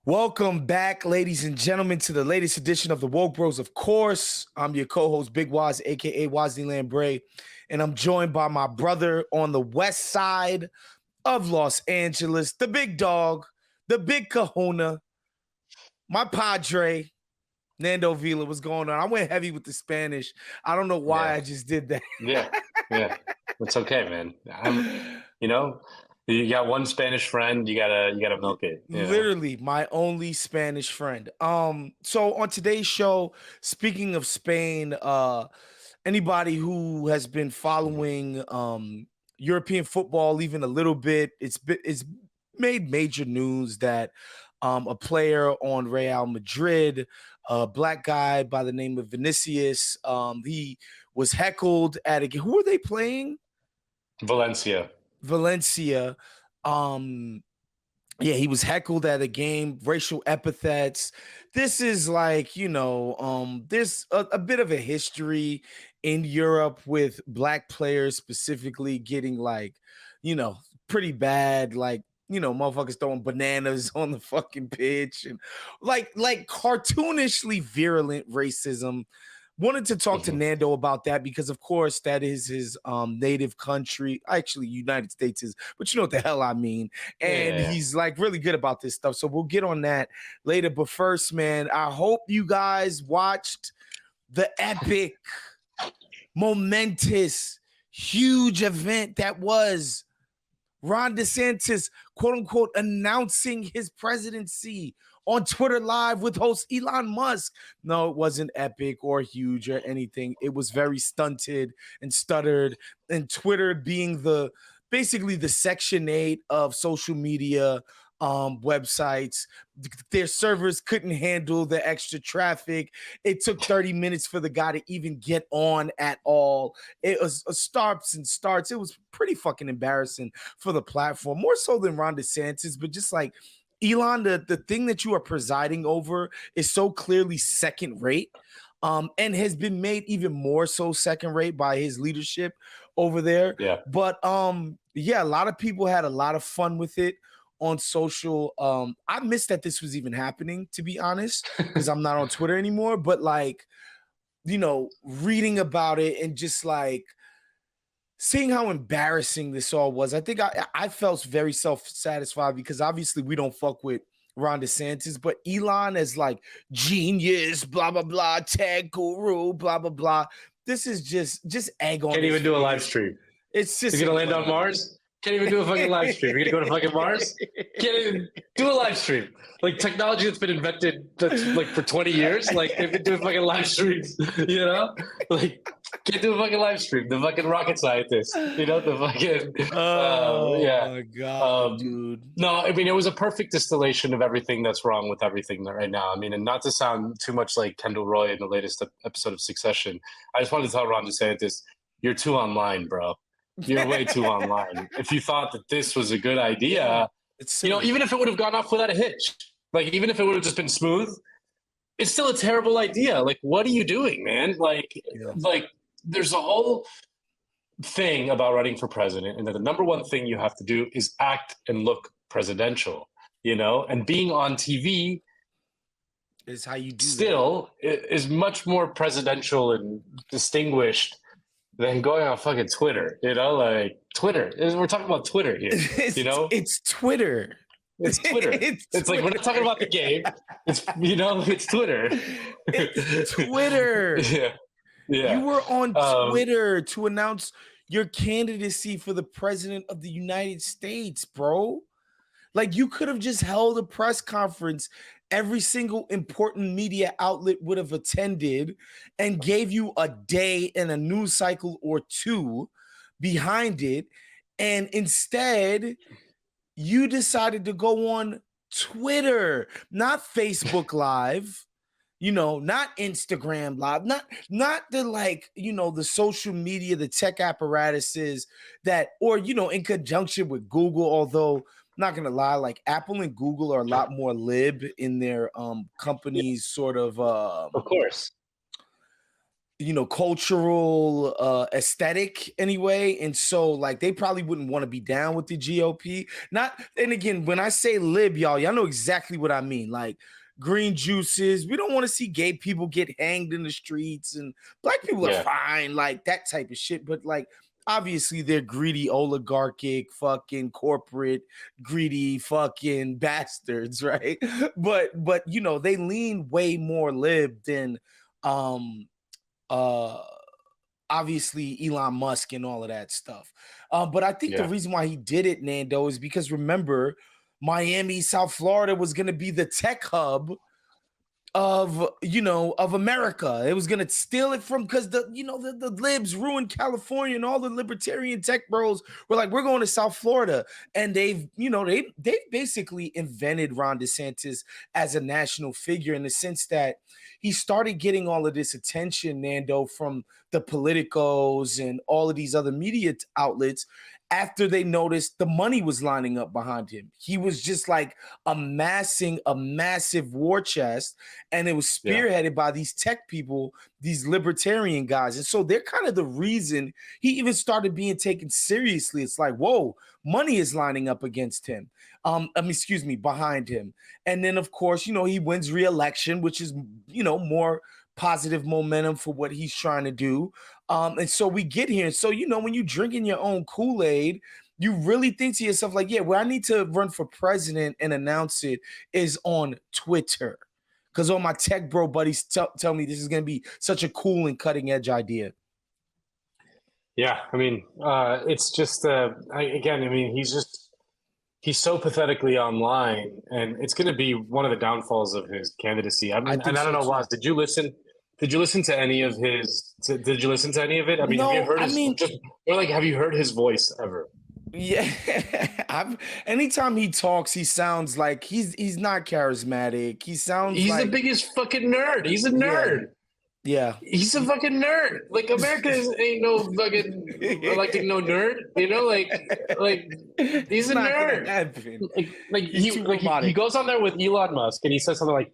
Welcome back, ladies and gentlemen, to the latest edition of the Woke Bros. Of course, I'm your co-host, Big Wos, aka Wosny Lambre, and I'm joined by my brother on the west side of Los Angeles, the big dog, the big kahuna, my padre, Nando Vila. What's going on? I went heavy with the Spanish. I don't know why I just did that. Yeah. It's okay, man. You got one Spanish friend, you gotta milk it. Literally my only Spanish friend. So on today's show, speaking of Spain, anybody who has been following European football even a little bit, it's made major news that a player on Real Madrid, a black guy by the name of Vinicius, he was heckled at a game. Who are they playing? Valencia. Yeah, he was heckled at a game, racial epithets. This is like, there's a bit of a history in Europe with black players specifically getting pretty bad, motherfuckers throwing bananas on the fucking pitch and like cartoonishly virulent racism. Wanted to talk to Nando about that because, of course, that is his native country. Actually, United States is, but you know what the hell I mean. And he's like really good about this stuff. So we'll get on that later. But first, man, I hope you guys watched the epic, momentous, huge event that was Ron DeSantis, quote unquote, announcing his presidency on Twitter Live with host Elon Musk. No, it wasn't epic or huge or anything. It was very stunted and stuttered. And Twitter being basically the Section 8 of social media websites, their servers couldn't handle the extra traffic. It took 30 minutes for the guy to even get on at all. It was starts and starts. It was pretty fucking embarrassing for the platform, more so than Ron DeSantis, but just like Elon, the thing that you are presiding over is so clearly second rate. And has been made even more so second rate by his leadership over there. Yeah. But a lot of people had a lot of fun with it on social. I missed that this was even happening, to be honest, because I'm not on Twitter anymore. But reading about it and just seeing how embarrassing this all was, I think I felt very self-satisfied because obviously we don't fuck with Ron DeSantis, but Elon as genius, blah, blah, blah, tech guru, blah, blah, blah. This is just egg on. Can't even do a live stream. It's just you're gonna land on Mars. Can't even do a fucking live stream. You're gonna go to fucking Mars. Can't even do a live stream. Like technology that's been invented for 20 years. Like they've been doing fucking live streams. Can't do a fucking live stream. The fucking rocket scientists. The fucking. My god, dude. No, I mean it was a perfect distillation of everything that's wrong with everything right now. I mean, and not to sound too much like Kendall Roy in the latest episode of Succession, I just wanted to tell Ron DeSantis, you're too online, bro. You're way too online. If you thought that this was a good idea, even if it would have gone off without a hitch, even if it would have just been smooth, it's still a terrible idea. What are you doing, man? There's a whole thing about running for president, and that the number one thing you have to do is act and look presidential, and being on TV is how you do still is much more presidential and distinguished than going on fucking Twitter, Twitter. We're talking about Twitter here, It's Twitter. It's Twitter. It's like we're not talking about the game. It's it's Twitter. It's Twitter. Yeah. You were on Twitter to announce your candidacy for the president of the United States, bro. You could have just held a press conference. Every single important media outlet would have attended and gave you a day and a news cycle or two behind it. And instead, you decided to go on Twitter, not Facebook Live, not Instagram Live, not the the social media, the tech apparatuses in conjunction with Google, although not gonna lie, Apple and Google are a lot more lib in their companies sort of course. cultural aesthetic anyway. And so like they probably wouldn't want to be down with the GOP. Not, and again, when I say lib, y'all know exactly what I mean. Like green juices. We don't want to see gay people get hanged in the streets, and black people are fine, like that type of shit. But like obviously they're greedy, oligarchic, fucking corporate, greedy fucking bastards, right? But they lean way more lib than obviously Elon Musk and all of that stuff. But I think the reason why he did it, Nando, is because remember, Miami, South Florida was going to be the tech hub of America. It was going to steal it from, because the libs ruined California, and all the libertarian tech bros were like, we're going to South Florida. And they've basically invented Ron DeSantis as a national figure, in the sense that he started getting all of this attention, Nando, from the politicos and all of these other media outlets, after they noticed the money was lining up behind him. He was just like amassing a massive war chest, and it was spearheaded by these tech people, these libertarian guys. And so they're kind of the reason he even started being taken seriously. It's like, whoa, money is lining up against him. Behind him. And then, of course, he wins re-election, which is, more positive momentum for what he's trying to do. And so we get here. And so, when you're drinking your own Kool-Aid, you really think to yourself, like, yeah, where I need to run for president and announce it is on Twitter. Because all my tech bro buddies tell me this is going to be such a cool and cutting edge idea. Yeah, I mean, it's just, he's so pathetically online, and it's going to be one of the downfalls of his candidacy. I don't know, Wos, did you listen to any of his? Did you listen to any of it? I mean, no, have you heard have you heard his voice ever? Yeah, anytime he talks, he sounds like he's not charismatic. He's the biggest fucking nerd. He's a nerd. Yeah. He's a fucking nerd. Like, America ain't no fucking electing no nerd. Like he's a nerd. He goes on there with Elon Musk and he says something like,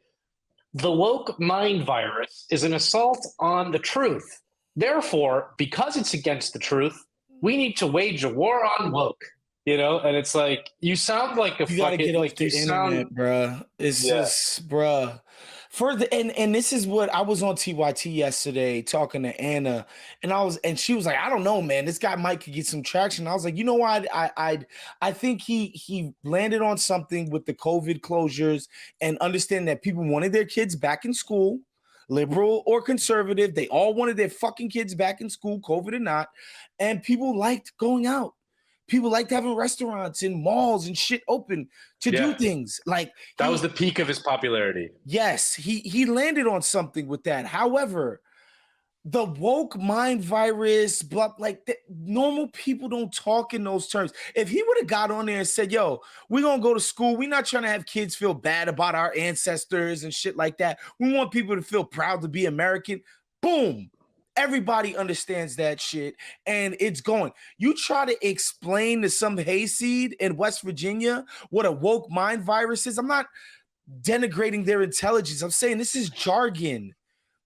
"The woke mind virus is an assault on the truth. Therefore, because it's against the truth, we need to wage a war on woke." And it's like, you sound like you gotta get off the internet, bruh. It's just, bruh. And this is what I was on TYT yesterday talking to Anna, and she was like, I don't know, man, this guy might could get some traction. I was like, you know what? I think he landed on something with the COVID closures, and understand that people wanted their kids back in school, liberal or conservative. They all wanted their fucking kids back in school, COVID or not. And people liked going out. People liked having restaurants and malls and shit open to do things. Like, that was the peak of his popularity. Yes, he landed on something with that. However, the woke mind virus, normal people don't talk in those terms. If he would have got on there and said, yo, we're going to go to school. We're not trying to have kids feel bad about our ancestors and shit like that. We want people to feel proud to be American. Boom. Everybody understands that shit, and it's going. You try to explain to some hayseed in West Virginia what a woke mind virus is. I'm not denigrating their intelligence. I'm saying this is jargon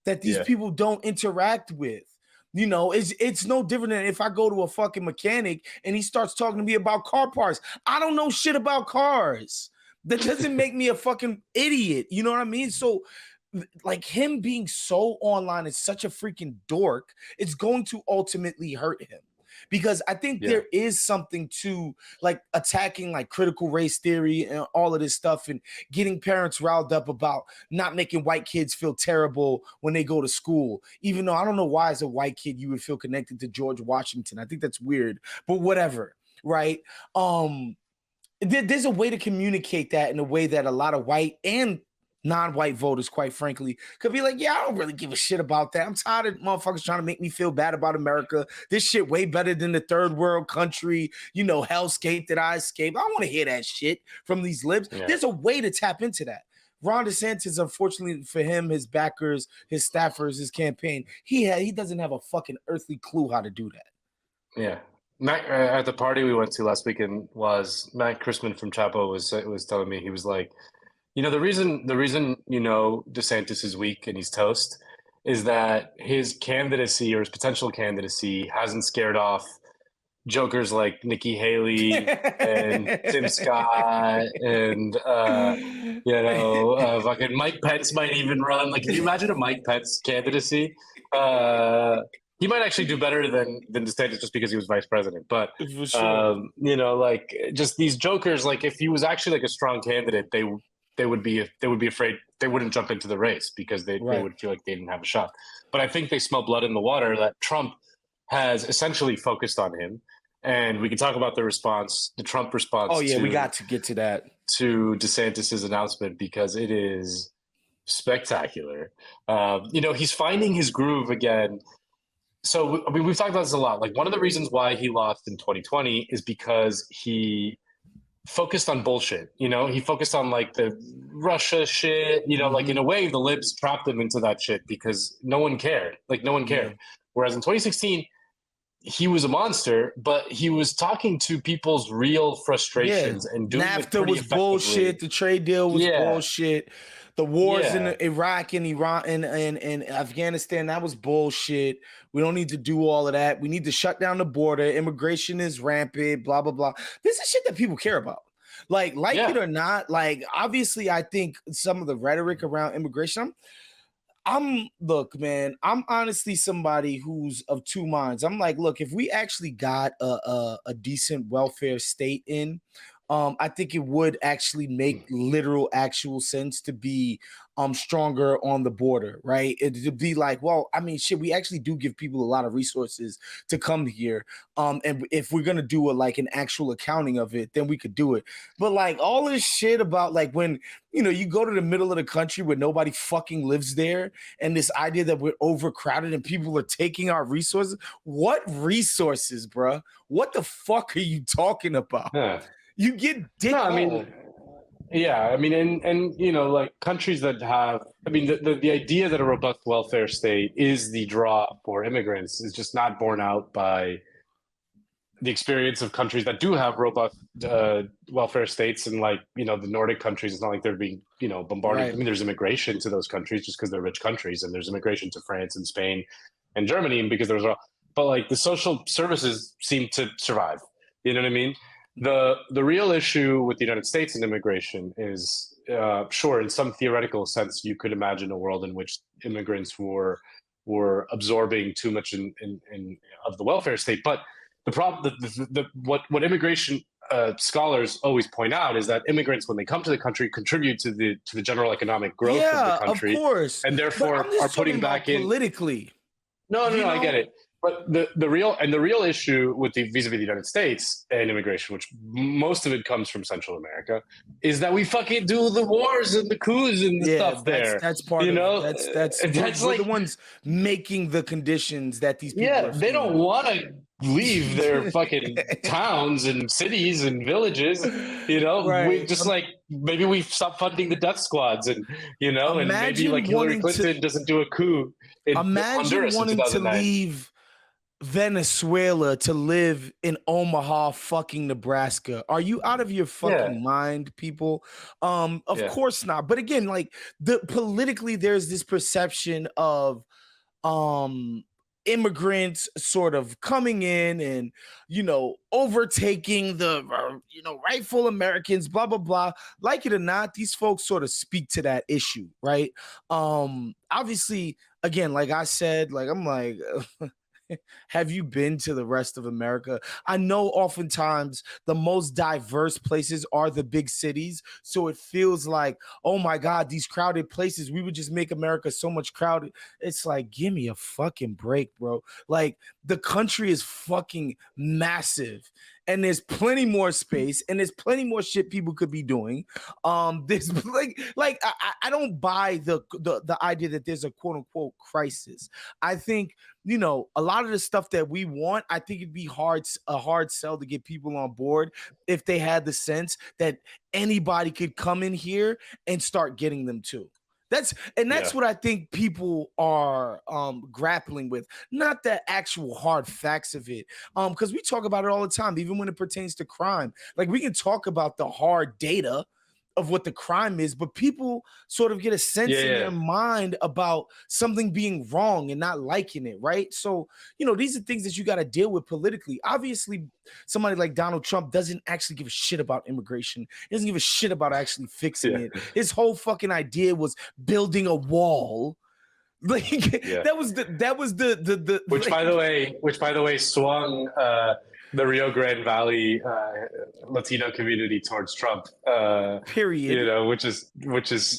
that these people don't interact with. It's no different than if I go to a fucking mechanic and he starts talking to me about car parts. I don't know shit about cars. That doesn't make me a fucking idiot. You know what I mean? So, like, him being so online is such a freaking dork, it's going to ultimately hurt him. Because I think there is something to like attacking like critical race theory and all of this stuff, and getting parents riled up about not making white kids feel terrible when they go to school. Even though I don't know why as a white kid you would feel connected to George Washington. I think that's weird, but whatever, right? There's a way to communicate that in a way that a lot of white and non-white voters, quite frankly, could be like, yeah, I don't really give a shit about that. I'm tired of motherfuckers trying to make me feel bad about America. This shit way better than the third world country, hellscape that I escaped. I don't want to hear that shit from these libs. Yeah. There's a way to tap into that. Ron DeSantis, unfortunately for him, his backers, his staffers, his campaign, he doesn't have a fucking earthly clue how to do that. Yeah. Matt, at the party we went to last weekend, was Matt Christman from Chapo was telling me, he was like, the reason DeSantis is weak and he's toast is that his candidacy or his potential candidacy hasn't scared off jokers like Nikki Haley and Tim Scott and fucking Mike Pence might even run. Like, can you imagine a Mike Pence candidacy? He might actually do better than DeSantis just because he was vice president. But For sure. like just these jokers, like if he was actually like a strong candidate, they would be afraid. They wouldn't jump into the race because they would feel like they didn't have a shot. But I think they smell blood in the water that Trump has essentially focused on him. And we can talk about the Trump response. Oh yeah, we got to get to that. To DeSantis's announcement because it is spectacular. He's finding his groove again. So, I mean, we've talked about this a lot. Like, one of the reasons why he lost in 2020 is because he focused on bullshit. He focused on like the Russia shit. Like in a way, the libs trapped him into that shit because no one cared. Like, no one cared. Yeah. Whereas in 2016, he was a monster, but he was talking to people's real frustrations and doing NAFTA was bullshit. The trade deal was bullshit. The wars in Iraq and Iran and Afghanistan, that was bullshit. We don't need to do all of that. We need to shut down the border. Immigration is rampant, blah, blah, blah. This is shit that people care about. Like it or not, like, obviously, I think some of the rhetoric around immigration, look, man, I'm honestly somebody who's of two minds. I'm like, look, if we actually got a decent welfare state in, I think it would actually make literal actual sense to be stronger on the border, right? To be like, well, I mean, shit, we actually do give people a lot of resources to come here. And if we're gonna do an actual accounting of it, then we could do it. But like all this shit about like when you go to the middle of the country where nobody fucking lives there, and this idea that we're overcrowded and people are taking our resources. What resources, bruh? What the fuck are you talking about? Yeah. You get dick. No, I mean, yeah, I mean, and like countries that have, I mean, the idea that a robust welfare state is the draw for immigrants is just not borne out by the experience of countries that do have robust welfare states, and like the Nordic countries. It's not like they're being bombarded. Right. I mean, there's immigration to those countries just because they're rich countries, and there's immigration to France and Spain and Germany because but like the social services seem to survive. You know what I mean? The real issue with the United States and immigration is, sure, in some theoretical sense, you could imagine a world in which immigrants were absorbing too much in of the welfare state. But the problem, what immigration scholars always point out is that immigrants, when they come to the country, contribute to the general economic growth of the country, of course, and therefore are putting back in politically. No, I get it. But the real issue with vis-a-vis the United States and immigration, which most of it comes from Central America, is that we fucking do the wars and the coups and the stuff there. That's part of it. That's like the ones making the conditions that these people are they don't want to leave their fucking towns and cities and villages. Right. We just like maybe we stop funding the death squads and and maybe like Hillary Clinton doesn't do a coup. Imagine wanting to leave Venezuela to live in Omaha, fucking Nebraska. Are you out of your fucking mind, people? Of course not. But again, like politically, there's this perception of immigrants sort of coming in and overtaking the rightful Americans, blah blah blah. Like it or not, these folks sort of speak to that issue, right? Obviously, again, like I said, like I'm like have you been to the rest of America? I know oftentimes the most diverse places are the big cities. So it feels like, oh my God, these crowded places, we would just make America so much crowded. It's like, give me a fucking break, bro. Like the country is fucking massive. And there's plenty more space, and there's plenty more shit people could be doing. There's I don't buy the idea that there's a quote unquote crisis. I think a lot of the stuff that we want, I think it'd be a hard sell to get people on board if they had the sense that anybody could come in here and start getting them too. That's what I think people are grappling with, not the actual hard facts of it. Because we talk about it all the time, even when it pertains to crime. Like we can talk about the hard data of what the crime is, but people sort of get a sense in their mind about something being wrong and not liking it, right? So, these are things that you got to deal with politically. Obviously, somebody like Donald Trump doesn't actually give a shit about immigration. He doesn't give a shit about actually fixing it. His whole fucking idea was building a wall. Like that was the which by the way swung the Rio Grande Valley Latino community towards Trump. Period. Which is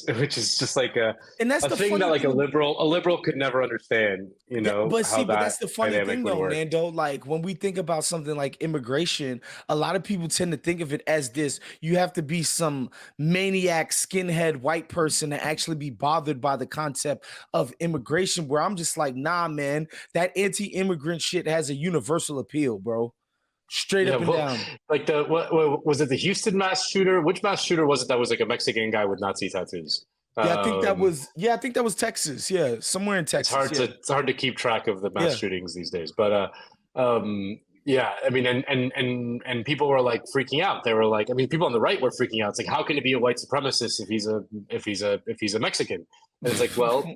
just like a thing that like a liberal could never understand. But that's the funny thing though, Nando. Like when we think about something like immigration, a lot of people tend to think of it as this: you have to be some maniac skinhead white person to actually be bothered by the concept of immigration. Where I'm just like, nah, man, that anti-immigrant shit has a universal appeal, bro. Straight up and down. Like what was it? The Houston mass shooter? Which mass shooter was it that was like a Mexican guy with Nazi tattoos? Yeah, I think that was Texas. Yeah, somewhere in Texas. It's hard to keep track of the mass shootings these days. But yeah, I mean, and people were like freaking out. They were like, I mean, people on the right were freaking out. It's like, how can it be a white supremacist if he's a Mexican? And it's like, well.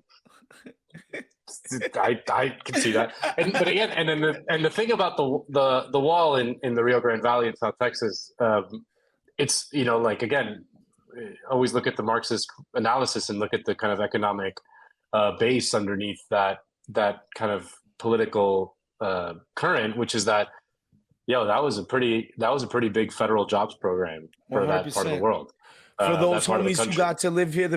I can see that, but again, and the thing about the wall in the Rio Grande Valley in South Texas, it's like again, always look at the Marxist analysis and look at the kind of economic base underneath that kind of political current, which is that that was a pretty big federal jobs program for 100%. That part of the world. For those homies who got to live here,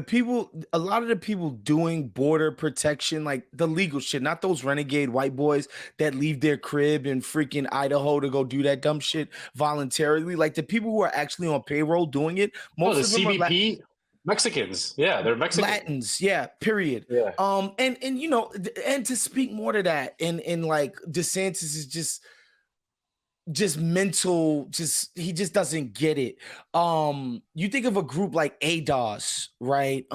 a lot of the people doing border protection, like the legal shit, not those renegade white boys that leave their crib in freaking Idaho to go do that dumb shit voluntarily. Like the people who are actually on payroll doing it, most of them CBP are Mexicans. Yeah, they're Mexican. Latins. Yeah, period. Yeah. And to speak more to that, and like DeSantis is just mental, he just doesn't get it. You think of a group like ADOS, right?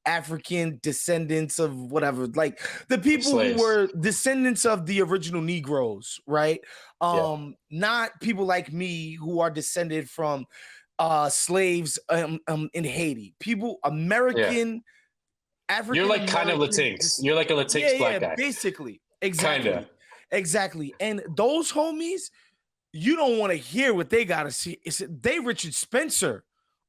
African descendants of whatever, like the people Slaves. who were descendants of the original Negroes, right? Not people like me who are descended from slaves in Haiti. People, American, African. You're like kind of Latinx. You're like a Latinx black guy. Basically. Exactly. And those homies, you don't want to hear what they got to see. They Richard Spencer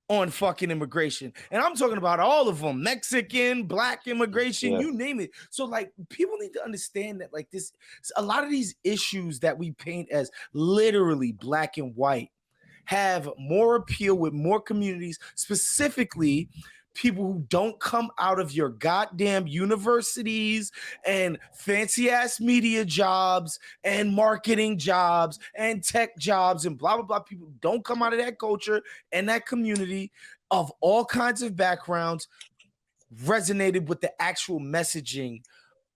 on fucking immigration. And I'm talking about all of them, Mexican, black immigration, you name it. So like people need to understand that like this, a lot of these issues that we paint as literally black and white have more appeal with more communities, specifically people who don't come out of your goddamn universities and fancy ass media jobs and marketing jobs and tech jobs and blah, blah, blah. People don't come out of that culture and that community of all kinds of backgrounds resonated with the actual messaging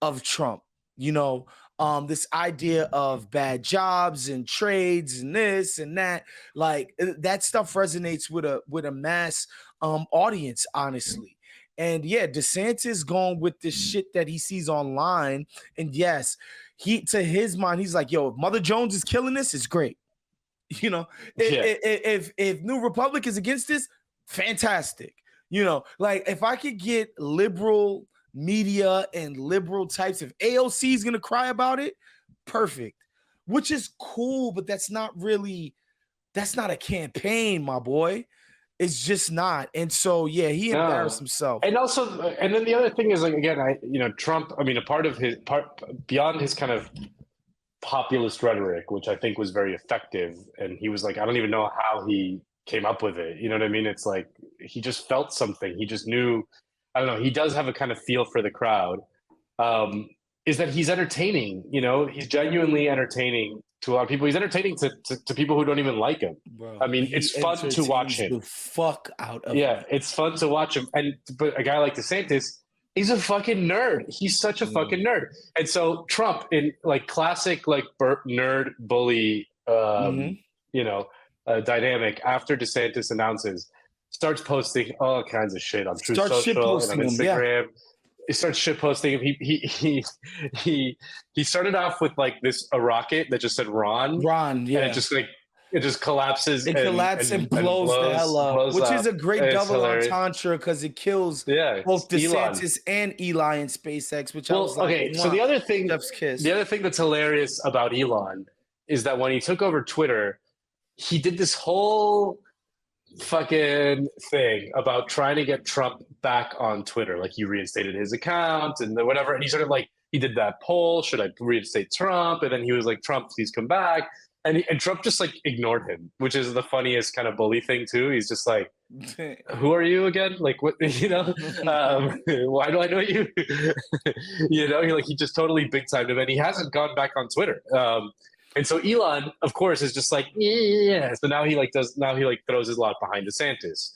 of Trump. This idea of bad jobs and trades and this and that, like that stuff resonates with a mass audience, honestly. And yeah, DeSantis going with this shit that he sees online. And yes, to his mind, he's like, yo, if Mother Jones is killing this, it's great. If New Republic is against this, fantastic. Like if I could get liberal media and liberal types, if AOC is gonna cry about it, perfect, which is cool, but that's not a campaign, my boy. It's just not. And so he embarrassed himself. And also, and then the other thing is, like, again, Trump, I mean, a part beyond his kind of populist rhetoric, which I think was very effective, and he was like, I don't even know how he came up with it, you know what I mean? It's like he just felt something, he just knew. I don't know. He does have a kind of feel for the crowd. Is that he's entertaining? He's genuinely entertaining to a lot of people. He's entertaining to people who don't even like him. Bro, I mean, it's fun to watch him. The fuck out of him. It's fun to watch him. But a guy like DeSantis, he's a fucking nerd. He's such a fucking nerd. And so Trump, in like classic like nerd bully, dynamic, after DeSantis announces, starts posting all kinds of shit on Truth Social and on Instagram. He starts shit posting him. He started off with like a rocket that just said Ron. Yeah. And it just like it just collapses. It collapses and blows the hell up, which is a great double entendre because it kills both DeSantis and Eli in SpaceX. Which I was like, okay. So the other thing that's hilarious about Elon is that when he took over Twitter, he did this whole fucking thing about trying to get Trump back on Twitter. Like he reinstated his account and whatever. And he sort of like, he did that poll, should I reinstate Trump? And then he was like, Trump, please come back. And Trump just like ignored him, which is the funniest kind of bully thing too. He's just like, who are you again? Like what, you know, why do I know you? You know, he just totally big timed him and he hasn't gone back on Twitter. And so Elon, of course, is just like, yeah. So now he throws his lot behind DeSantis,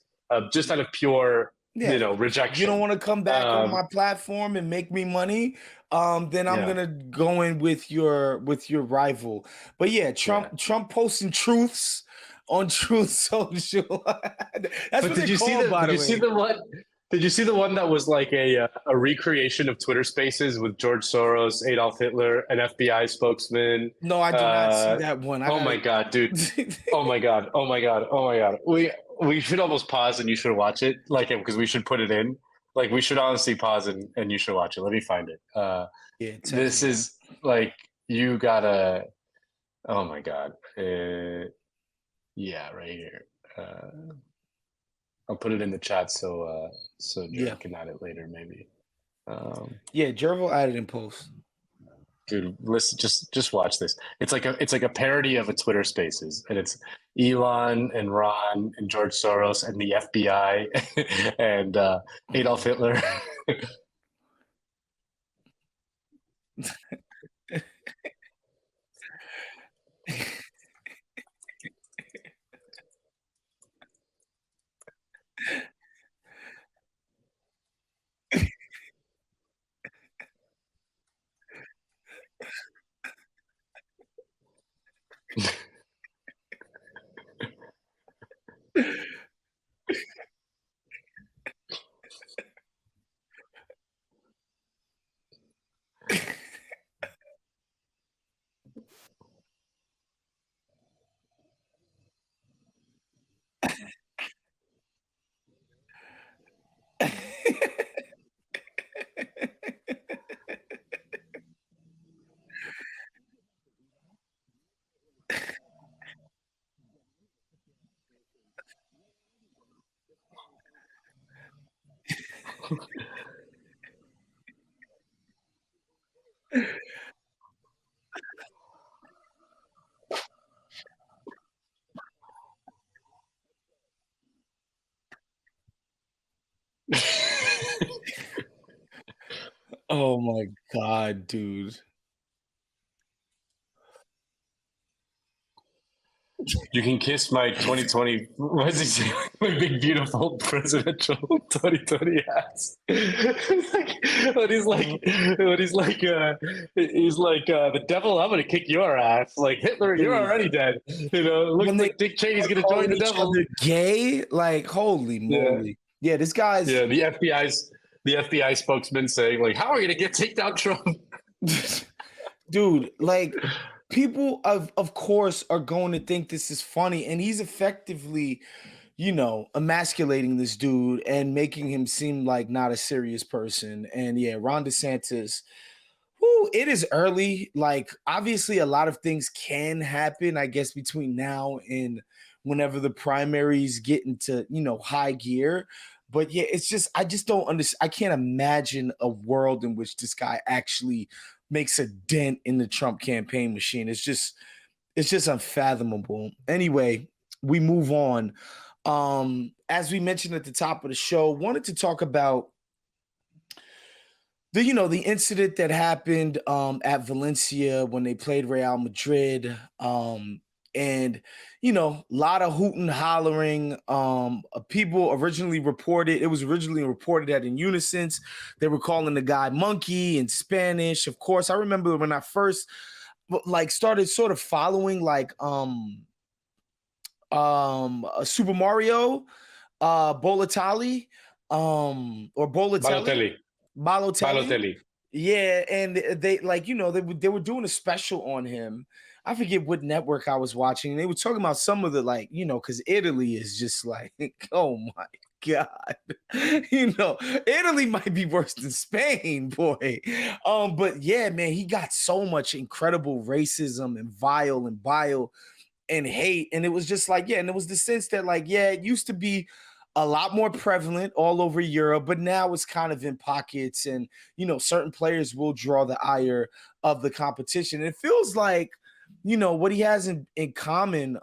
just out of pure, rejection. You don't want to come back on my platform and make me money. Then I'm gonna go in with your rival. But yeah, Trump posting truths on Truth Social. That's what they call, by the way. Did you see the one that was like a recreation of Twitter Spaces with George Soros, Adolf Hitler, an FBI spokesman? No, I did not see that one. My God, dude! Oh my God! We should almost pause and you should watch it, like, because we should put it in. Like, we should honestly pause and you should watch it. Let me find it. This is like, you gotta. Oh my God! Yeah, right here. I'll put it in the chat so Jer can add it later, maybe. Jer will add it in post. Dude, listen, just watch this. It's like a parody of a Twitter Spaces, and it's Elon and Ron and George Soros and the FBI and Adolf Hitler. Oh my God, dude. You can kiss my 2020. What does he say? My big beautiful presidential 2020 ass. He's like, the devil. I'm gonna kick your ass. Like Hitler, you're already dead. Looks like Dick Cheney's gonna join the devil. Gay, like holy moly. Yeah, this guy's. Yeah, the FBI spokesman saying like, how are you gonna take down Trump? Dude, like. People, of course, are going to think this is funny, and he's effectively, emasculating this dude and making him seem like not a serious person. And yeah, Ron DeSantis, it is early. Like, obviously, a lot of things can happen, I guess, between now and whenever the primaries get into, high gear. But yeah, it's just, I just don't understand. I can't imagine a world in which this guy actually makes a dent in the Trump campaign machine. It's just unfathomable. Anyway, we move on. As we mentioned at the top of the show, wanted to talk about the incident that happened at Valencia when they played Real Madrid. And, a lot of hooting and hollering. People originally reported, it was originally reported that in unison, they were calling the guy monkey in Spanish. Of course, I remember when I first started sort of following Super Mario, Bolatelli, or Balotelli. Yeah, and they they were doing a special on him. I forget what network I was watching. They were talking about some of the like, because Italy is just like, oh my God. Italy might be worse than Spain, boy. But yeah, man, he got so much incredible racism and vile and bile and hate. And it was just like, yeah, and it was the sense that, like, yeah, it used to be a lot more prevalent all over Europe, but now it's kind of in pockets, and certain players will draw the ire of the competition. And it feels like, what he has in common,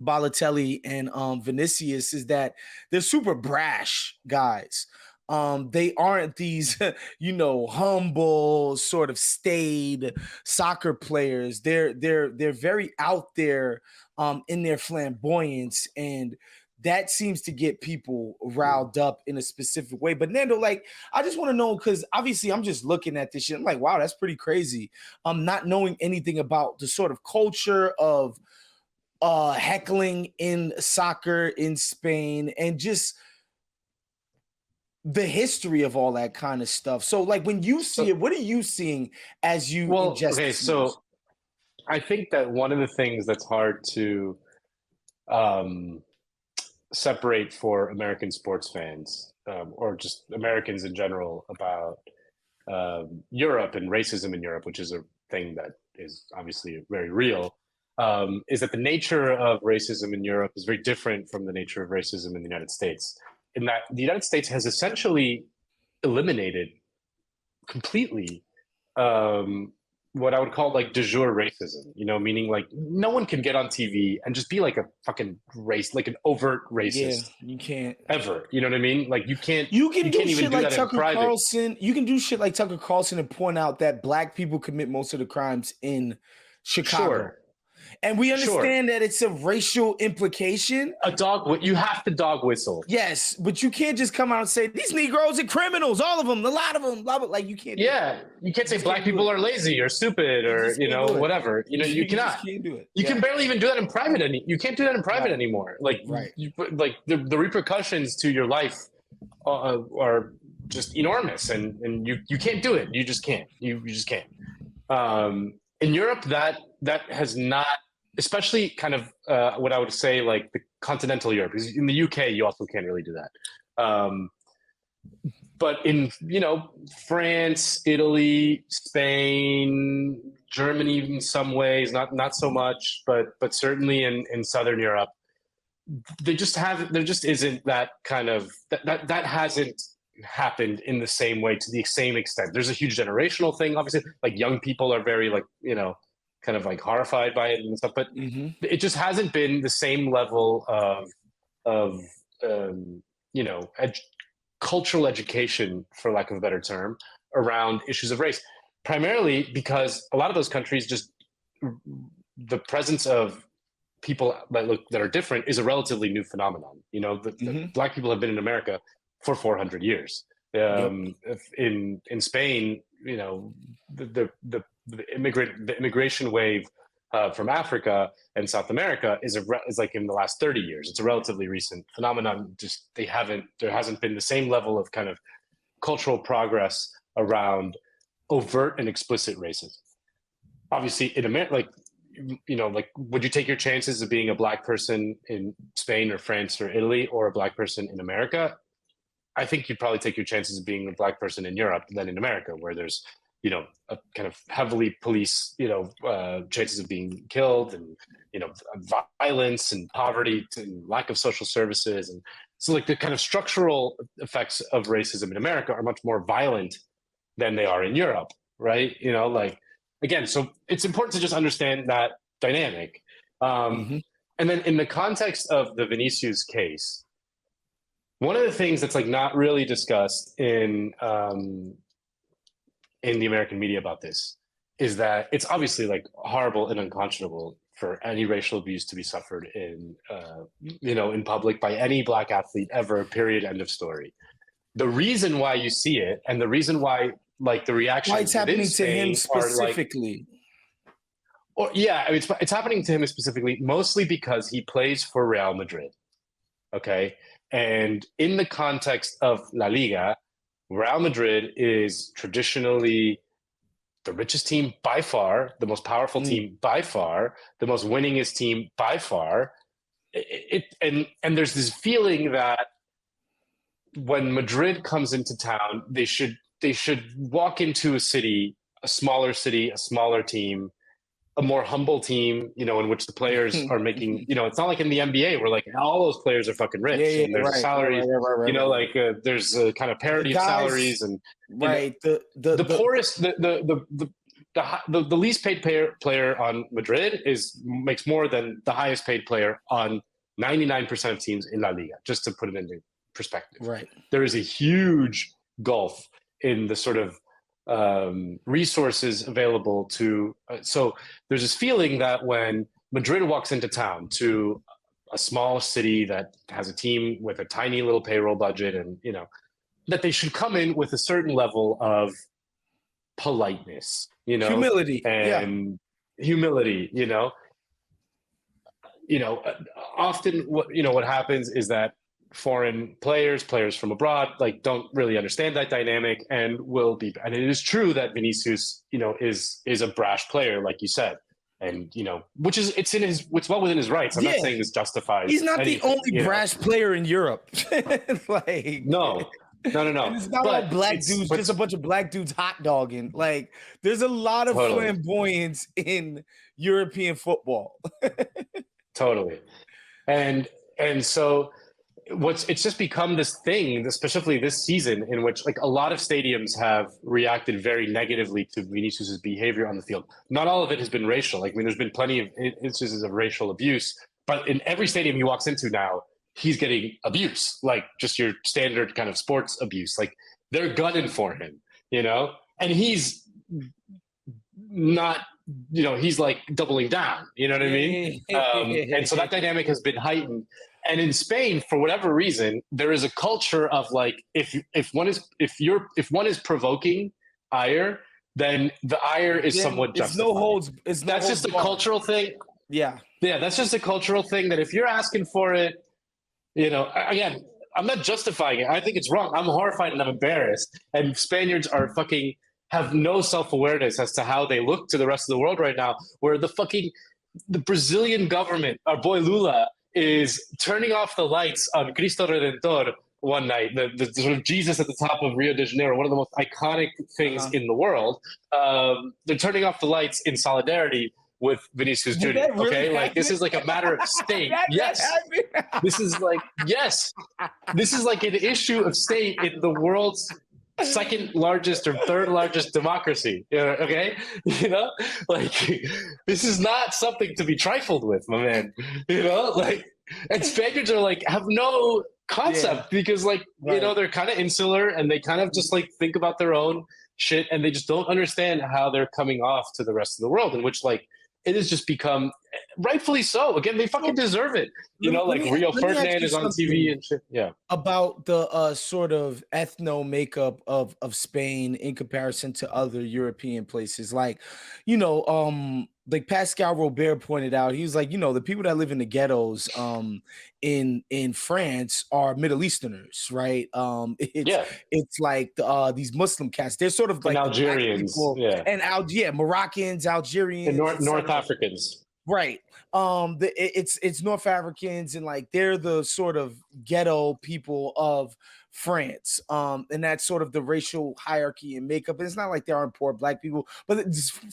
Balotelli and Vinicius, is that they're super brash guys. They aren't these, humble, sort of staid soccer players. They're very out there in their flamboyance, and that seems to get people riled up in a specific way. But Nando, like, I just want to know, because obviously I'm just looking at this shit. I'm like, wow, that's pretty crazy. Not knowing anything about the sort of culture of heckling in soccer in Spain, and just the history of all that kind of stuff. So, like, when you see it, what are you seeing as you ingest this news? So I think that one of the things that's hard to separate for American sports fans, or just Americans in general, about Europe and racism in Europe, which is a thing that is obviously very real, is that the nature of racism in Europe is very different from the nature of racism in the United States, in that the United States has essentially eliminated completely what I would call like de jure racism, meaning like no one can get on TV and just be like a fucking like an overt racist. Yeah, you can't ever. You know what I mean? Like you can't do even shit do like that Tucker in private. Carlson. You can do shit like Tucker Carlson and point out that black people commit most of the crimes in Chicago. Sure. And we understand that it's a racial implication. You have to dog whistle. Yes, but you can't just come out and say these Negroes are criminals, all of them, a lot of them, blah blah. Like you can't. You can't say black people are lazy or stupid or whatever. You cannot. Can't do it. You can barely even do that in private. You can't do that in private anymore. Like like the repercussions to your life are just enormous, and you can't do it. You just can't. You just can't. In Europe, that has not, especially kind of what I would say like the continental Europe, because in the UK you also can't really do that. But in France, Italy, Spain, Germany in some ways, not so much, but certainly in Southern Europe, there just isn't that kind of that hasn't happened in the same way, to the same extent. There's a huge generational thing, obviously, like young people are very like kind of like horrified by it and stuff, but it just hasn't been the same level of cultural education, for lack of a better term, around issues of race, primarily because a lot of those countries, just the presence of people that are different is a relatively new phenomenon. The black people have been in America for 400 years. In Spain, the immigration wave from Africa and South America is like in the last 30 years. It's a relatively recent phenomenon. Just there hasn't been the same level of kind of cultural progress around overt and explicit racism. Obviously, in America, like would you take your chances of being a black person in Spain or France or Italy, or a black person in America? I think you'd probably take your chances of being a black person in Europe than in America, where there's a kind of heavily police, chances of being killed, and violence and poverty and lack of social services, and so like the kind of structural effects of racism in America are much more violent than they are in Europe, right? Like again, so it's important to just understand that dynamic. And then in the context of the Vinicius case, one of the things that's like not really discussed in the American media about this is that it's obviously like horrible and unconscionable for any racial abuse to be suffered in public by any black athlete ever, period, end of story. The reason why you see it, and the reason why like the reaction, why it's happening to him specifically, it's happening to him specifically, mostly because he plays for Real Madrid. Okay. And in the context of La Liga, Real Madrid is traditionally the richest team by far, the most powerful team by far, the most winningest team by far. And there's this feeling that when Madrid comes into town, they should walk into a city, a smaller team, a more humble team, you know, in which the players are making, you know, it's not like in the NBA where like all those players are fucking rich and there's salaries, you know, like there's a kind of parity of salaries and right. Know, the poorest, the least paid player on Madrid makes more than the highest paid player on 99% of teams in La Liga, just to put it into perspective. Right. There is a huge gulf in the sort of resources available to so there's this feeling that when Madrid walks into town to a small city that has a team with a tiny little payroll budget, and you know that they should come in with a certain level of politeness, you know, humility, humility, you know, often what happens is that foreign players from abroad, like don't really understand that dynamic and will be. And it is true that Vinicius, you know, is a brash player, like you said, and you know, it's well within his rights. I'm not saying this justifies. He's not anything, the only brash player in Europe. Like no. And it's not all black dudes, just a bunch of black dudes hot dogging. Like there's a lot of flamboyance in European football. Totally, and so. It's just become this thing, specifically this season, in which like a lot of stadiums have reacted very negatively to Vinicius's behavior on the field. Not all of it has been racial. Like, I mean, there's been plenty of instances of racial abuse, but in every stadium he walks into now, he's getting abuse, like just your standard kind of sports abuse. Like they're gunning for him, you know, and he's not, you know, he's like doubling down, you know what I mean? And so that dynamic has been heightened. And in Spain, for whatever reason, there is a culture of like if one is provoking ire, then the ire is somewhat justified. That's just a cultural thing. Yeah, that's just a cultural thing that if you're asking for it, you know, again, I'm not justifying it. I think it's wrong. I'm horrified and I'm embarrassed. And Spaniards are fucking have no self-awareness as to how they look to the rest of the world right now, where the Brazilian government, our boy Lula, is turning off the lights on Cristo Redentor one night, the sort of Jesus at the top of Rio de Janeiro, one of the most iconic things in the world. They're turning off the lights in solidarity with Vinicius Jr. Okay, like this is like a matter of state. This is like an issue of state in the world's second largest or third largest democracy. Okay, you know, like this is not something to be trifled with, my man. You know, like, and Spaniards are like have no concept because like you know they're kind of insular and they kind of just like think about their own shit and they just don't understand how they're coming off to the rest of the world, in which like it has just become, rightfully so. Again, they fucking deserve it. You know, like Rio Ferdinand is on TV and shit. Yeah. About the sort of ethno makeup of Spain in comparison to other European places. Like, you know, like Pascal Robert pointed out, he was like, you know, the people that live in the ghettos in France are Middle Easterners, right? It's like these Muslim cats. They're sort of like Algerians, Moroccans, Algerians, and North Africans. Right. It's North Africans and like they're the sort of ghetto people of France. And that's sort of the racial hierarchy and makeup. And it's not like there aren't poor black people, but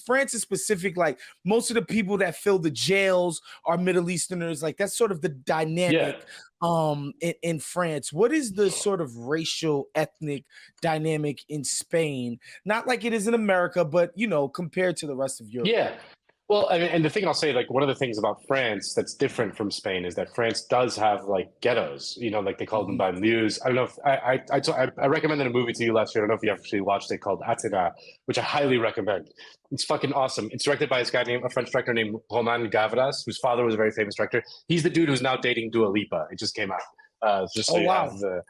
France is specific. Like most of the people that fill the jails are Middle Easterners. Like that's sort of the dynamic in France. What is the sort of racial ethnic dynamic in Spain? Not like it is in America, but you know, compared to the rest of Europe. Yeah. Well, I mean, and the thing I'll say, like one of the things about France that's different from Spain is that France does have like ghettos, you know, like they call them banlieues. I don't know if I recommended a movie to you last year. I don't know if you actually watched it, called Athéna, which I highly recommend. It's fucking awesome. It's directed by a French director named Romain Gavras, whose father was a very famous director. He's the dude who's now dating Dua Lipa. It just came out. Just so you have the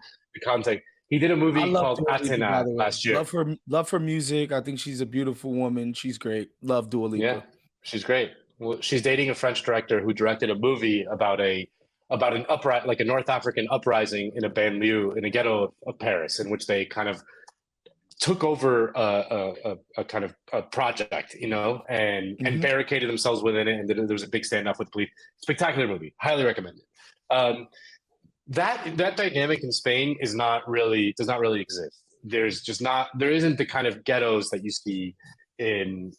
context. He did a movie called Athéna last year. Love her music. I think she's a beautiful woman. She's great. Love Dua Lipa. Yeah. She's great. Well, she's dating a French director who directed a movie about an a North African uprising in a banlieue in a ghetto of Paris, in which they kind of took over a kind of a project, you know, and barricaded themselves within it, and there was a big standoff with police. Spectacular movie, highly recommend it. That dynamic in Spain does not really exist. There isn't the kind of ghettos that you see in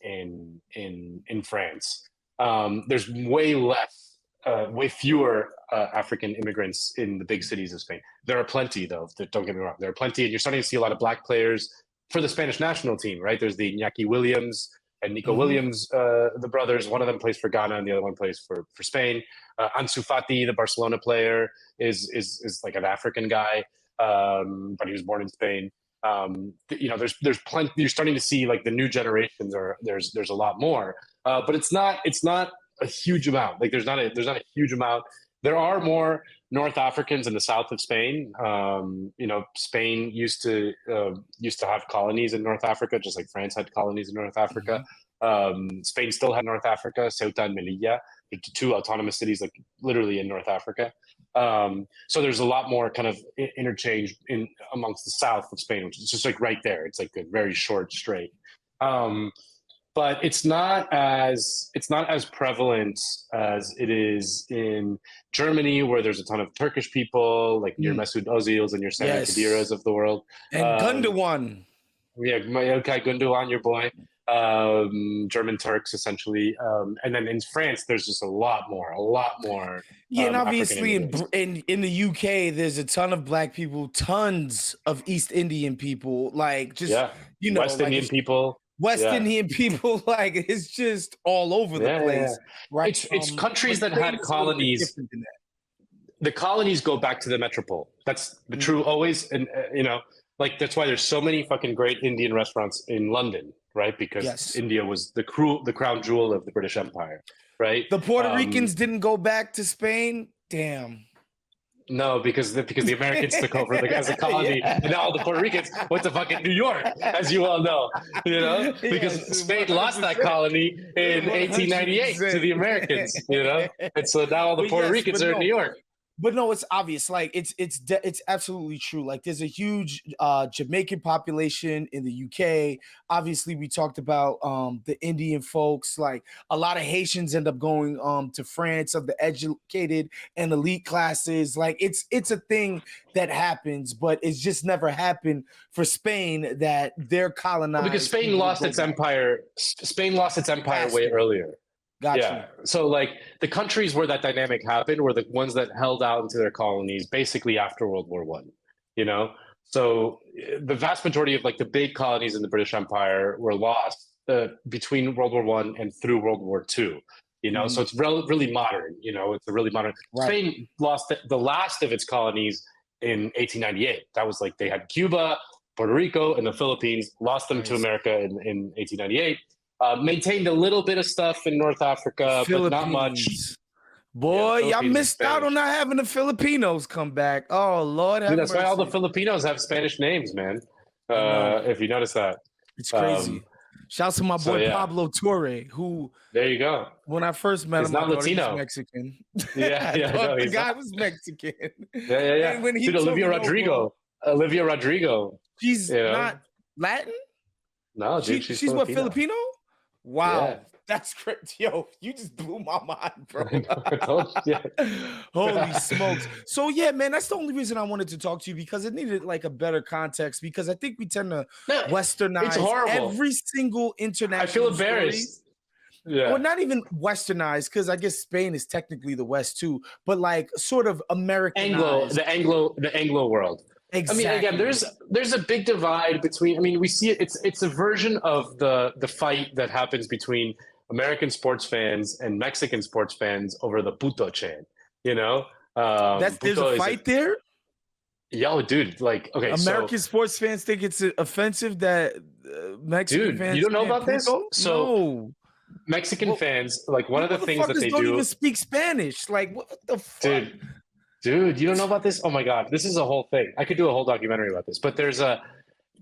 France. There's way fewer African immigrants in the big cities of Spain. There are plenty, though. Don't get me wrong. There are plenty, and you're starting to see a lot of black players for the Spanish national team, right? There's the Iñaki Williams and Nico Williams, the brothers. One of them plays for Ghana, and the other one plays for Spain. Ansu Fati, the Barcelona player, is like an African guy, but he was born in Spain. You know, there's plenty. You're starting to see like the new generations, or there's a lot more, but it's not a huge amount. Like there's not a huge amount. There are more North Africans in the south of Spain. You know, Spain used to have colonies in North Africa, just like France had colonies in North Africa. Spain still had North Africa, Ceuta and Melilla, two autonomous cities, like literally in North Africa. So there's a lot more kind of interchange in amongst the south of Spain, which is just like right there. It's like a very short strait. But it's not as prevalent as it is in Germany, where there's a ton of Turkish people, like your Mesut Ozils and your Sami Khediras of the world, and Gundogan. Yeah, okay, Gundogan, your boy. German Turks, essentially, and then in France, there's just a lot more. Yeah, and obviously in the UK, there's a ton of black people, tons of East Indian people, like just you know, West Indian people. West Indian people, like it's just all over the place. Right? It's countries that had colonies. The colonies go back to the metropole. That's the true always, and you know, like that's why there's so many fucking great Indian restaurants in London, right? Because India was the crown jewel of the British Empire, right? The Puerto Ricans didn't go back to Spain. Damn. No, because the Americans took over as a colony, and now the Puerto Ricans went to fucking New York, as you all know, you know, because Spain lost that colony in 1898 to the Americans, you know, and so now all the Puerto Ricans are in New York. But no, it's obvious. Like it's absolutely true. Like there's a huge Jamaican population in the UK. Obviously, we talked about the Indian folks. Like a lot of Haitians end up going to France, of the educated and elite classes. Like it's a thing that happens, but it's just never happened for Spain, that they're colonized. Because Spain lost its empire. Spain lost its empire way earlier. Gotcha. Yeah. So like the countries where that dynamic happened were the ones that held out into their colonies basically after World War I, you know? So the vast majority of like the big colonies in the British Empire were lost between World War I and through World War II, you know? So it's really modern, you know, it's a really modern. Right. Spain lost the last of its colonies in 1898. That was like they had Cuba, Puerto Rico, and the Philippines, lost them to America in 1898. Maintained a little bit of stuff in North Africa, but not much. Boy, y'all missed out on not having the Filipinos come back. Oh, Lord. Dude, that's why all the Filipinos have Spanish names, man. If you notice that. It's crazy. Shouts to my boy Pablo Torre, who... There you go. When I first met him, I thought he was Mexican. The guy was Mexican. Yeah. When he Dude, Olivia Rodrigo. She's not Latin? No, dude, she's what, Filipino? Wow. Yeah. That's great. Yo, you just blew my mind, bro. Yeah. Holy smokes. So yeah, man, that's the only reason I wanted to talk to you, because it needed like a better context, because I think we tend to westernize every single international. I feel embarrassed. Yeah. Well, not even westernized, because I guess Spain is technically the West too, but like sort of Americanized. The Anglo world. Exactly. I mean, again, there's a big divide between. I mean, we see it. It's a version of the fight that happens between American sports fans and Mexican sports fans over the puto chant. You know, there's a fight there. Yo, dude, like, okay, American sports fans think it's offensive that Mexican fans. You don't know about this? So no. Mexican fans, like, one of the things that they don't even speak Spanish. Like, what the fuck? Dude, you don't know about this? Oh my God, this is a whole thing. I could do a whole documentary about this. But there's a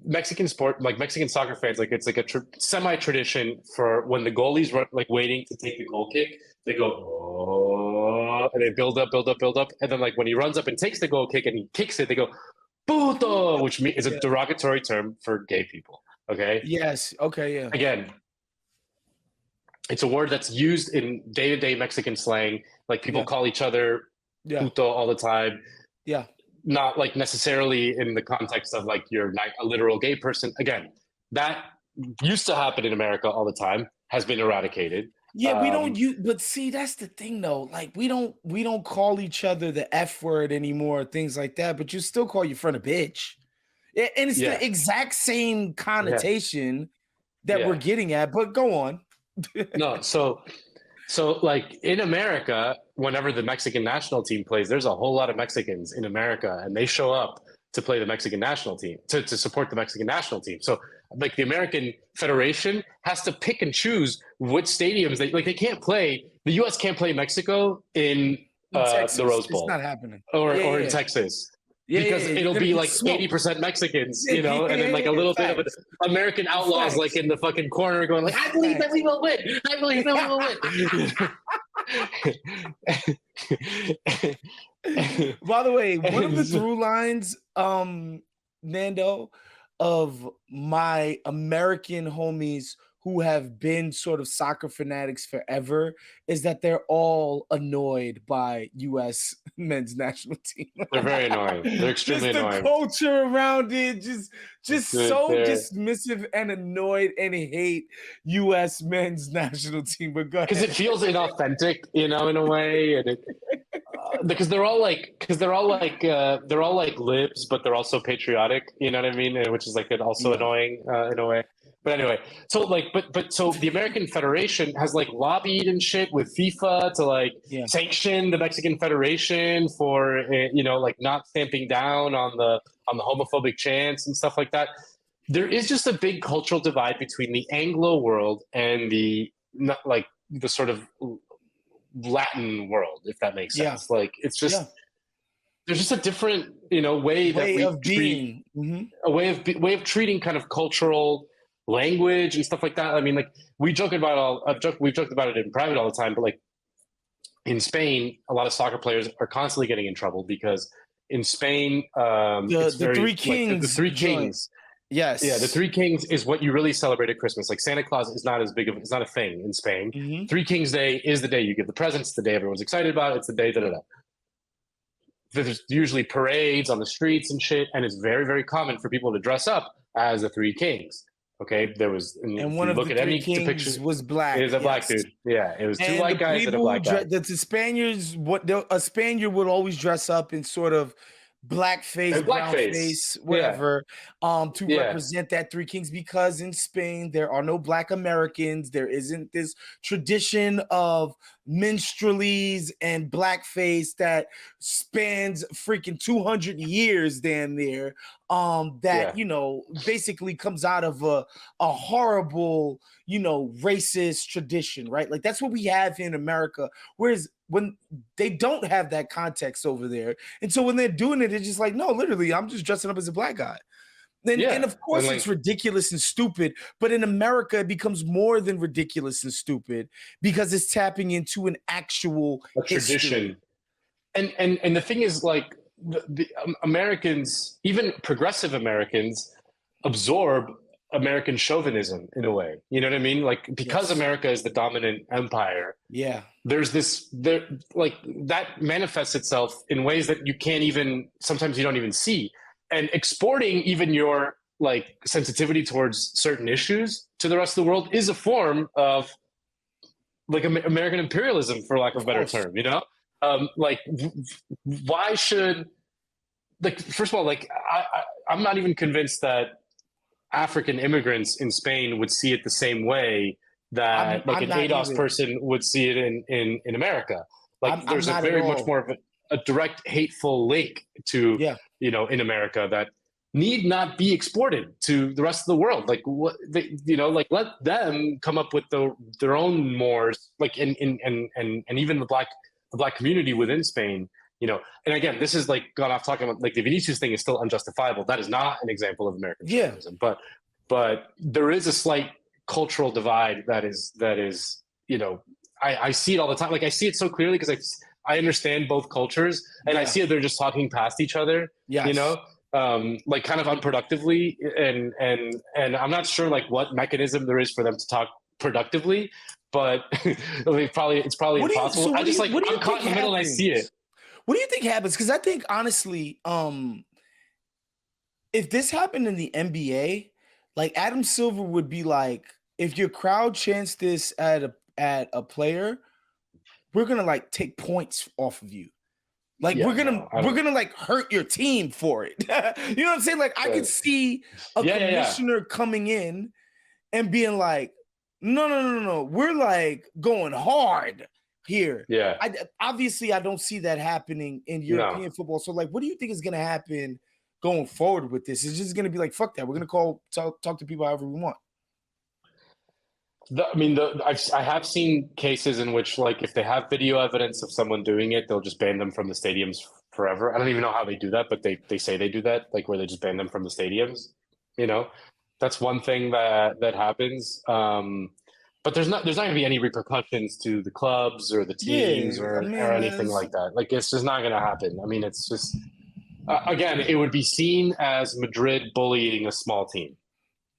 Mexican sport, like Mexican soccer fans, like it's like a semi-tradition for when the goalie's like waiting to take the goal kick. They go, oh, and they build up, and then like when he runs up and takes the goal kick and he kicks it, they go, puto, which is a derogatory term for gay people. Okay. Yes. Okay. Yeah. Again, it's a word that's used in day-to-day Mexican slang. Like people call each other puto all the time. Yeah. Not like necessarily in the context of like you're not a literal gay person. Again, that used to happen in America all the time, has been eradicated. Yeah, we don't use, but see, that's the thing though. Like we don't call each other the F word anymore, things like that, but you still call your friend a bitch. And it's the exact same connotation that we're getting at, but go on. No, so like in America, whenever the Mexican national team plays, there's a whole lot of Mexicans in America and they show up to play the Mexican national team, to support the Mexican national team. So like the American Federation has to pick and choose which stadiums they can't play. The US can't play Mexico in the Rose Bowl. It's not happening. Or in Texas. Because it'll be like 80% Mexicans, you know, and then like a little bit of American outlaws like in the fucking corner going like, I believe that we will win. I believe that we will win. By the way, one of the through lines, Nando, of my American homies who have been sort of soccer fanatics forever is that they're all annoyed by U.S. men's national team. They're very annoying. They're extremely annoying. The culture around it, just so dismissive and annoyed and hate U.S. men's national team. But go ahead. Because it feels inauthentic, you know, in a way, and because they're all like libs, but they're also patriotic. You know what I mean? Which is like also annoying in a way. But anyway, so like, so the American Federation has like lobbied and shit with FIFA to like sanction the Mexican Federation for you know, like not stamping down on the homophobic chants and stuff like that. There is just a big cultural divide between the Anglo world and the sort of Latin world, if that makes sense. Like it's just there's just a different, you know, way of treating kind of cultural language and stuff like that. I mean, like we've joked about it in private all the time, but like in Spain, a lot of soccer players are constantly getting in trouble because in Spain, the Three Kings. Yes. Yeah, the Three Kings is what you really celebrate at Christmas. Like Santa Claus is not it's not a thing in Spain. Mm-hmm. Three Kings Day is the day you give the presents, the day everyone's excited about it. It's the day There's usually parades on the streets and shit, and it's very, very common for people to dress up as the Three Kings. Okay, there was, and one of the Three Kings was black. It was a black dude. Yeah, it was two white guys and a black guy. The Spaniards, a Spaniard would always dress up in sort of blackface, brownface, whatever, to represent that Three Kings, because in Spain there are no Black Americans. There isn't this tradition of minstrelies and blackface that spans freaking 200 years damn near, you know, basically comes out of a horrible, you know, racist tradition, right? Like that's what we have in America, whereas when they don't have that context over there, and so when they're doing it, it's just like, no, literally, I'm just dressing up as a black guy. And of course, it's ridiculous and stupid, but in America, it becomes more than ridiculous and stupid because it's tapping into an actual tradition. And the thing is, like, the Americans, even progressive Americans, absorb American chauvinism in a way. You know what I mean? Like, because America is the dominant empire. Yeah. There's like that manifests itself in ways that sometimes you don't even see. And exporting even your like sensitivity towards certain issues to the rest of the world is a form of like American imperialism, for lack of a better term, you know? Like, why should, like, first of all, like, I'm not even convinced that African immigrants in Spain would see it the same way that an ADOS person would see it in America. Like, there's a very much more of a direct hateful link to, you know, in America that need not be exported to the rest of the world. Like, what they, you know, like, let them come up with their own mores, like, and even the black community within Spain, you know. And again, this is like gone off talking about, like, the Vinicius thing is still unjustifiable. That is not an example of American chauvinism, but there is a slight cultural divide that is, you know, I see it all the time. Like, I see it so clearly because I understand both cultures, and I see it, they're just talking past each other, you know? like kind of unproductively, and I'm not sure like what mechanism there is for them to talk productively, but it's probably impossible. I'm caught in the middle and I see it. What do you think happens? Because I think honestly, if this happened in the NBA, like Adam Silver would be like, if your crowd chants this at a player, we're gonna like take points off of you. Like we're gonna like hurt your team for it. You know what I'm saying? Like I could see a commissioner coming in and being like, no, we're like going hard here. Yeah. Obviously I don't see that happening in European football. So like, what do you think is gonna happen going forward with this? It's just gonna be like, fuck that. We're gonna talk to people however we want. I have seen cases in which, like, if they have video evidence of someone doing it, they'll just ban them from the stadiums forever. I don't even know how they do that, but they say they do that, like where they just ban them from the stadiums. You know, that's one thing that happens. But there's not going to be any repercussions to the clubs or the teams or anything like that. Like, it's just not going to happen. I mean, it's just again, it would be seen as Madrid bullying a small team.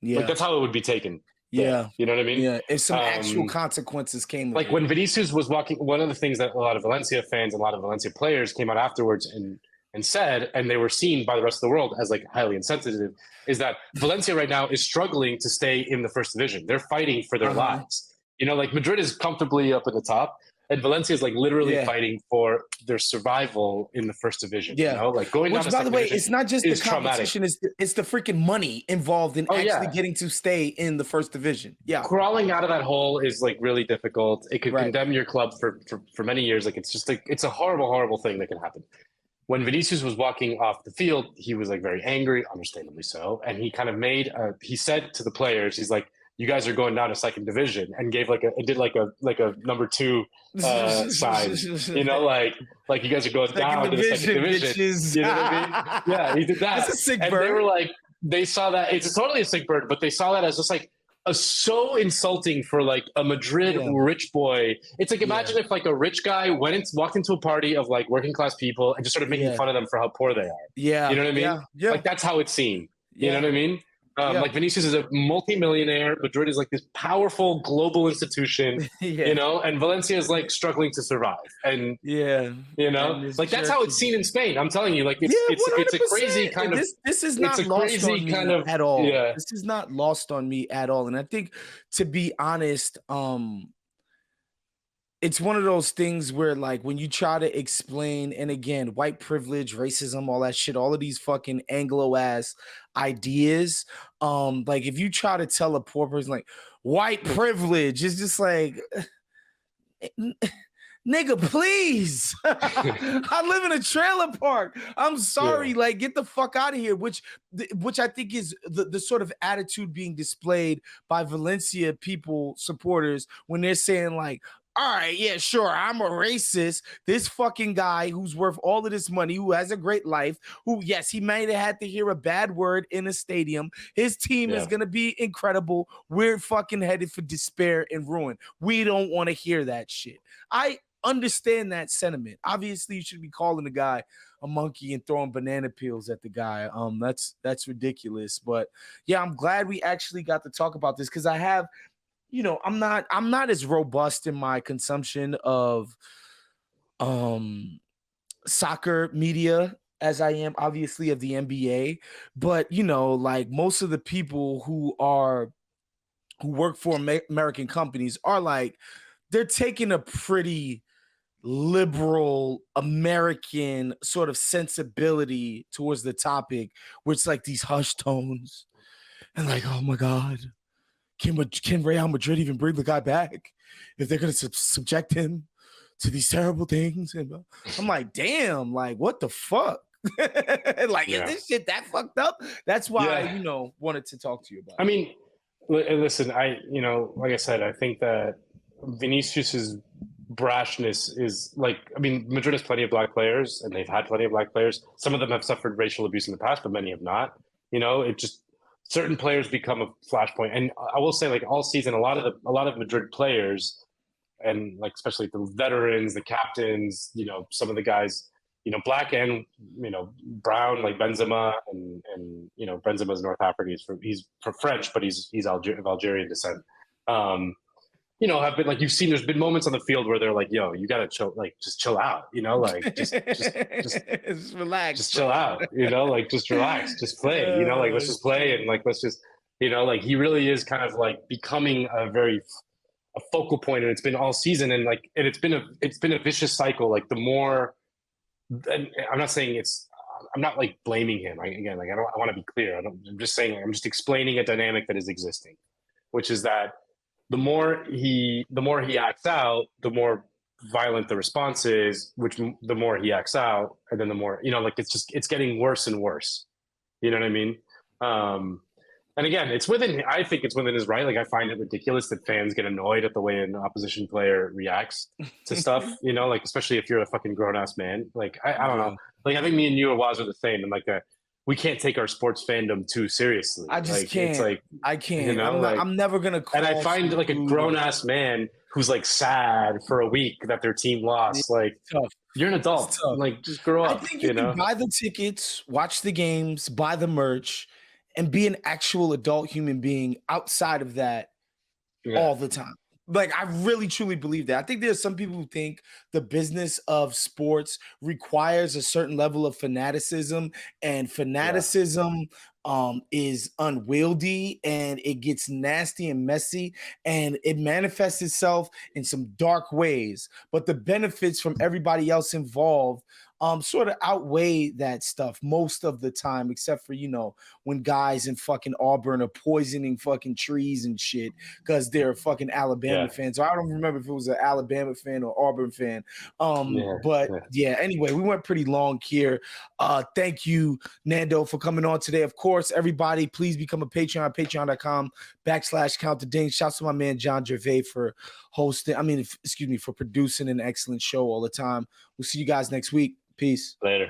Yeah, like that's how it would be taken. Yeah. You know what I mean? Yeah. If some actual consequences came. Like when Vinicius was walking, one of the things that a lot of Valencia fans, a lot of Valencia players came out afterwards and said, and they were seen by the rest of the world as like highly insensitive, is that Valencia right now is struggling to stay in the first division. They're fighting for their lives. You know, like Madrid is comfortably up at the top, and Valencia is like literally fighting for their survival in the first division. Yeah. You know, like going down. Which, by the way, it's not just the competition; it's the freaking money involved in actually getting to stay in the first division. Yeah, crawling out of that hole is like really difficult. It could condemn your club for many years. Like it's just like it's a horrible thing that can happen. When Vinicius was walking off the field, he was like very angry, understandably so, and he kind of he said to the players, he's like, "You guys are going down to second division," and did like a number 2 sign, you know, like you guys are going down to the second division. Bitches. You know what I mean? Yeah, he did that. That's a sick bird. And they were like, they saw that it's totally a sick bird, but they saw that as just like so insulting for like a Madrid rich boy. It's like, imagine if like a rich guy walked into a party of like working class people and just started making fun of them for how poor they are. Yeah, you know what I mean? Yeah. Like that's how it's seen. You know what I mean? Like Vinicius is a multi-millionaire. Madrid is like this powerful global institution, you know, and Valencia is like struggling to survive. And you know, like that's how it's seen in Spain. I'm telling you, like it's a crazy kind of. This is not lost on me at all. Yeah. This is not lost on me at all. And I think, to be honest, it's one of those things where, like, when you try to explain, and again, white privilege, racism, all that shit, all of these fucking Anglo-ass ideas, like, if you try to tell a poor person, like, white privilege, it's just like, nigga, please. I live in a trailer park. I'm sorry. Like, get the fuck out of here, which I think is the sort of attitude being displayed by Valencia people, supporters, when they're saying, like, all right, yeah, sure, I'm a racist. This fucking guy who's worth all of this money, who has a great life, who, yes, he might have had to hear a bad word in a stadium. His team is going to be incredible. We're fucking headed for despair and ruin. We don't want to hear that shit. I understand that sentiment. Obviously, you should be calling the guy a monkey and throwing banana peels at the guy. That's ridiculous. But yeah, I'm glad we actually got to talk about this, because I have, you know, I'm not as robust in my consumption of soccer media as I am, obviously, of the NBA. But, you know, like, most of the people who work for American companies are like, they're taking a pretty liberal American sort of sensibility towards the topic, where it's like these hushed tones and like, oh my God, can Real Madrid even bring the guy back if they're going to subject him to these terrible things? And I'm like, damn, like, what the fuck? Like, is this shit that fucked up? That's why I, you know, wanted to talk to you about it. I mean, listen, you know, like I said, I think that Vinicius's brashness is like, I mean, Madrid has plenty of black players, and they've had plenty of black players. Some of them have suffered racial abuse in the past, but many have not. You know, it just, certain players become a flashpoint. And I will say, like, all season, a lot of Madrid players, and like especially the veterans, the captains, you know, some of the guys black and brown, like Benzema, and Benzema's North African. He's French, but he's of Algerian descent. Have been like, you've seen, there's been moments on the field where they're like, yo, you gotta chill, like just chill out, like just relax, just chill out, like just relax, just play, like let's just play, and like let's just like he really is kind of like becoming a focal point, and it's been all season, and it's been a vicious cycle. Like the more, and I'm not saying I'm not like blaming him. I want to be clear. I'm just saying, I'm just explaining a dynamic that is existing, which is that the more he acts out, the more violent the response is, which the more he acts out, and then the more, it's getting worse and worse. You know what I mean? And again, I think it's within his right. Like, I find it ridiculous that fans get annoyed at the way an opposition player reacts to stuff, especially if you're a fucking grown ass man. Like, I don't know. Like, I think me and you or Wos are the same. And we can't take our sports fandom too seriously. I just can't. It's like, I can't. I'm never gonna. And I find like a grown ass man who's like sad for a week that their team lost. Like, you're an adult. Like, just grow up. I think you can buy the tickets, watch the games, buy the merch, and be an actual adult human being outside of that all the time. Like, I really, truly believe that. I think there's some people who think the business of sports requires a certain level of fanaticism, and fanaticism is unwieldy, and it gets nasty and messy, and it manifests itself in some dark ways. But the benefits from everybody else involved sort of outweigh that stuff most of the time, except for, when guys in fucking Auburn are poisoning fucking trees and shit because they're fucking Alabama fans. So I don't remember if it was an Alabama fan or Auburn fan. Anyway, we went pretty long here. Thank you, Nando, for coming on today. Of course, everybody, please become a Patreon at patreon.com/Count the Ding. Shouts to my man John Gervais for for producing an excellent show all the time. We'll see you guys next week. Peace. Later.